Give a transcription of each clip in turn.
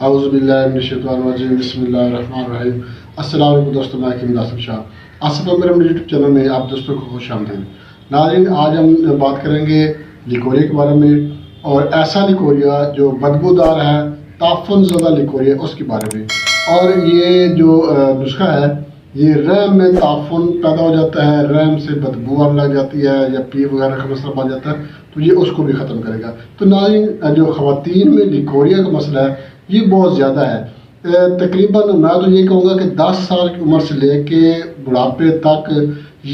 اعوذ باللہ من الشیطان الرجیم، بسم اللہ الرحمن الرحیم۔ السلام علیکم دوستوں، میں حکیم ناصر شاہ آصف عمر میرے یوٹیوب چینل میں آپ دوستوں کو خوش آمدید۔ ناظرین، آج ہم بات کریں گے لیکوریا کے بارے میں، اور ایسا لیکوریا جو بدبودار ہے، تعفن زدہ لیکوریا، اس کے بارے میں۔ اور یہ جو نسخہ ہے، یہ رحم میں تعفن پیدا ہو جاتا ہے، رحم سے بدبو آنے لگ جاتی ہے یا پی وغیرہ کا مسئلہ بن جاتا ہے، تو یہ اس کو بھی ختم کرے گا۔ تو ناظرین، جو خواتین میں لیکوریا کا مسئلہ ہے یہ بہت زیادہ ہے۔ تقریباً میں تو یہ کہوں گا کہ 10 سال کی عمر سے لے کے بڑھاپے تک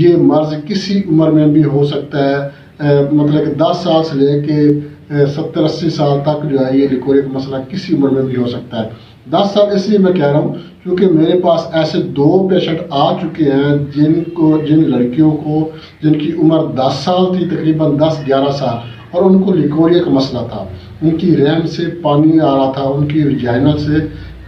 یہ مرض کسی عمر میں بھی ہو سکتا ہے۔ مطلب کہ 10 سال سے لے کے 70-80 سال تک جو ہے یہ لیکوریا کا مسئلہ کسی عمر میں بھی ہو سکتا ہے۔ 10 سال اس لیے میں کہہ رہا ہوں کیونکہ میرے پاس ایسے 2 پیشنٹ آ چکے ہیں جن لڑکیوں کو جن کی عمر 10 سال تھی، تقریباً 10-11 سال، اور ان کو لیکوریا کا مسئلہ تھا۔ ان کی رحم سے پانی آ رہا تھا، ان کی ویجائنا سے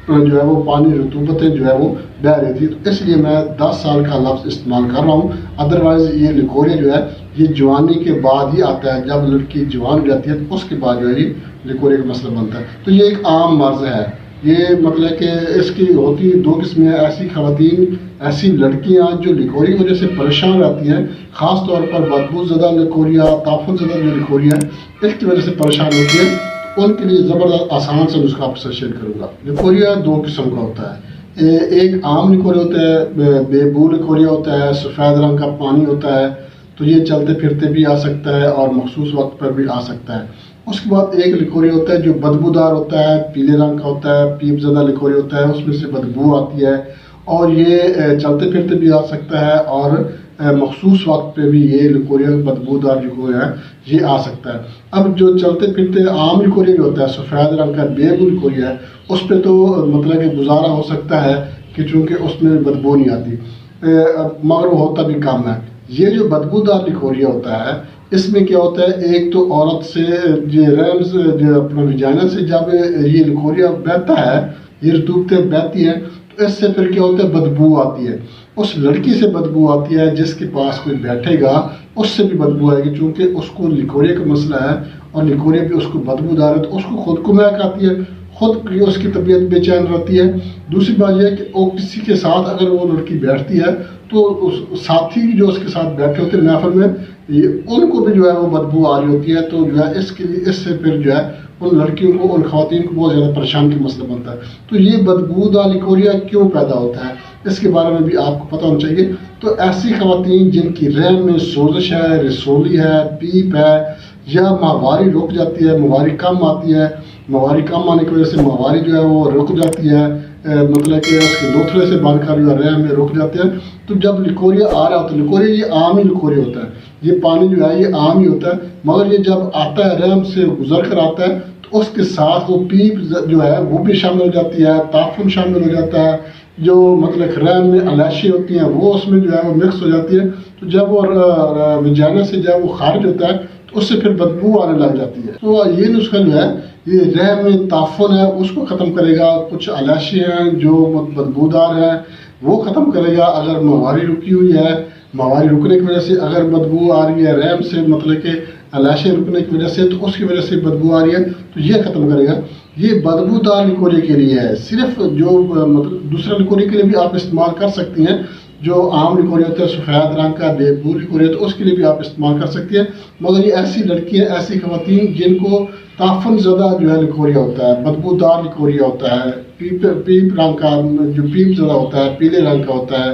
جو ہے وہ پانی، رطوبتیں جو ہے وہ بہہ رہی تھی۔ تو اس لیے میں 10 سال کا لفظ استعمال کر رہا ہوں۔ ادروائز یہ لیکوریا جو ہے یہ جوانی کے بعد ہی آتا ہے، جب لڑکی جوان ہو جاتی ہے تو اس کے بعد جو ہے یہ لیکوریا کا مسئلہ بنتا ہے۔ تو یہ ایک عام مرض ہے۔ یہ مطلب کہ اس کی ہوتی 2 قسمیں ہیں، ایسی خواتین، ایسی لڑکیاں جو لیکوریا کی وجہ سے پریشان رہتی ہیں، خاص طور پر بدبو زدہ لیکوریا، تعفن زدہ جو لیکوریا ہے اس کی وجہ سے پریشان ہوتی ہے، ان کے لیے زبردست آسان سے نسخہ آپ کے ساتھ شیئر کروں گا۔ لیکوریا 2 قسم کا ہوتا ہے۔ ایک عام لیکوریا ہوتا ہے، بے بو لیکوریا ہوتا ہے، سفید رنگ کا پانی ہوتا ہے، تو یہ چلتے پھرتے بھی آ سکتا ہے اور مخصوص وقت پر بھی آ سکتا ہے۔ اس کے بعد ایک لیکوریا ہوتا ہے جو بدبودار ہوتا ہے، پیلے رنگ کا ہوتا ہے، پیپ زدہ لیکوریا ہوتا ہے، اس میں سے بدبو آتی ہے، اور یہ چلتے پھرتے بھی آ سکتا ہے، اور مخصوص وقت پہ بھی یہ لیکوریا بدبودار جو ہے یہ آ سکتا ہے۔ اب جو چلتے پھرتے عام لیکوریا جو ہوتا ہے، سفید رنگ کا بے بو لیکوریا ہے، اس پہ تو مطلب کہ گزارا ہو سکتا ہے کہ چونکہ اس میں بدبو نہیں آتی، مگر وہ ہوتا بھی کم ہے۔ یہ جو بدبودار لیکوریا ہوتا ہے، اس میں کیا ہوتا ہے، ایک تو عورت سے رحم جو اپنا ویجائنا سے جب یہ لیکوریا بہتا ہے، یہ رطوبتیں بہتی ہیں، تو اس سے پھر کیا ہوتا ہے، بدبو آتی ہے۔ اس لڑکی سے بدبو آتی ہے جس کے پاس کوئی بیٹھے گا، اس سے بھی بدبو آئے گی، چونکہ اس کو لیکوریا کا مسئلہ ہے اور لیکوریا بھی اس کو بدبودار ہے، تو اس کو خود کو مہک آتی ہے، خود کی اس کی طبیعت بے چین رہتی ہے۔ دوسری بات یہ ہے کہ وہ کسی کے ساتھ اگر وہ لڑکی بیٹھتی ہے تو اس ساتھی جو اس کے ساتھ بیٹھے ہوتے ہیں محفل میں، ان کو بھی جو ہے وہ بدبو آ رہی ہوتی ہے، تو جو ہے اس کے لیے اس سے پھر جو ہے ان لڑکیوں کو، ان خواتین کو بہت زیادہ پریشان کا مسئلہ بنتا ہے۔ تو یہ بدبودار لیکوریا کیوں پیدا ہوتا ہے، اس کے بارے میں بھی آپ کو پتہ ہونا چاہیے۔ تو ایسی خواتین جن کی رحم میں سوزش ہے، رسولی ہے، پیپ ہے، یا ماہواری رک جاتی ہے، ماہواری کم آتی ہے، ماہواری کم آنے کی وجہ سے ماہواری جو ہے وہ رک جاتی ہے، مطلب کہ اس کے لوتھڑے سے بن کر جو رحم میں رک جاتے ہیں، تو جب لیکوریا آ رہا ہوتا ہے، لیکوریا یہ عام ہی لیکوریا ہوتا ہے، یہ پانی جو ہے یہ عام ہی ہوتا ہے، مگر یہ جب آتا ہے رحم سے گزر کر آتا ہے تو اس کے ساتھ وہ پیپ جو ہے وہ بھی شامل ہو جاتی ہے، تعفن شامل ہو جاتا ہے، جو مطلب رحم میں الاشی ہوتی ہیں وہ اس میں جو ہے وہ مکس ہو جاتی ہے، تو جب وہ ویجائنا سے جب وہ خارج ہوتا ہے تو اس سے پھر بدبو آنے لگ جاتی ہے۔ تو یہ نسخہ جو ہے یہ رحم میں تعفن ہے اس کو ختم کرے گا، کچھ الاشی ہیں جو بدبودار ہیں وہ ختم کرے گا۔ اگر ماہواری رکی ہوئی ہے، ماہواری رکنے کی وجہ سے اگر بدبو آ رہی ہے رحم سے، مطلب کہ الاشی رکنے کی وجہ سے، تو اس کی وجہ سے بدبو آ رہی ہے تو یہ ختم کرے گا۔ یہ بدبودار لیکوریا کے لیے ہے، صرف جو مطلب دوسرا لیکوریا کے لیے بھی آپ استعمال کر سکتی ہیں، جو عام لیکوریا ہوتا ہے سفید رنگ کا بے بو لیکوریا، تو اس کے لیے بھی آپ استعمال کر سکتی ہیں، مگر یہ ایسی لڑکیاں، ایسی خواتین جن کو تعفن زدہ جو ہے لیکوریا ہوتا ہے، بدبودار لیکوریا ہوتا ہے، پیپ رنگ کا جو پیپ زدہ ہوتا ہے، پیلے رنگ کا ہوتا ہے،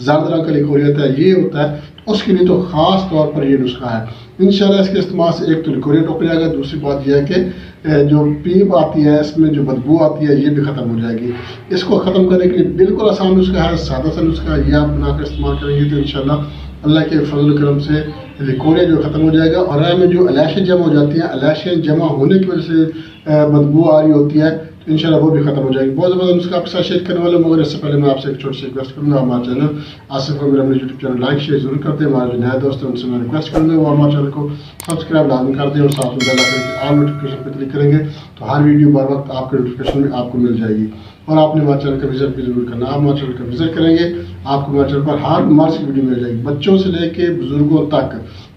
زرد رنگ کا لیکوریا ہوتا ہے، یہ ہوتا ہے، اس کے لیے تو خاص طور پر یہ نسخہ ہے۔ انشاءاللہ اس کے استعمال سے ایک تو لیکوریا رک جائے گا، دوسری بات یہ ہے کہ جو پیپ آتی ہے اس میں جو بدبو آتی ہے یہ بھی ختم ہو جائے گی۔ اس کو ختم کرنے کے لیے بالکل آسان نسخہ ہے، سادہ سا نسخہ ہے، یہ آپ بنا کر استعمال کریں گے تو انشاءاللہ اللہ کے فضل و کرم سے لیکوریا جو ختم ہو جائے گا، اور رحم میں جو الاشی جمع ہو جاتی ہیں، الاشی جمع ہونے کی وجہ سے بدبو آ رہی ہوتی ہے، تو انشاءاللہ وہ بھی ختم ہو جائے گی۔ بہت زبردست نسخہ آپ کے ساتھ شیئر کرنے والا ہوں، مگر اس سے پہلے میں آپ سے ایک چھوٹی سی ریکویسٹ کروں گا، ہمارا چینل آصف عمر میرے یوٹیوب چینل لائک شیئر ضرور کرتے ہیں۔ ہمارے جو نئے دوست ہیں ان سے میں ریکویسٹ کروں گا وہ ہمارے چینل کو سبسکرائب لازمی کر دیں، اور ساتھ میں بیل آئیکن کی آل نوٹیفکیشن پہ کلک کریں گے تو ہر ویڈیو بر وقت آپ کے نوٹیفکیشن میں آپ کو مل جائے گی۔ اور آپ نے ہمارے چینل کا وزٹ بھی ضرور کرنا، آپ ہمارے چینل کا وزٹ کریں گے آپ کو ہمارے چینل پر ہر مرض کی ویڈیو مل جائے گی، بچوں سے لے کے بزرگوں تک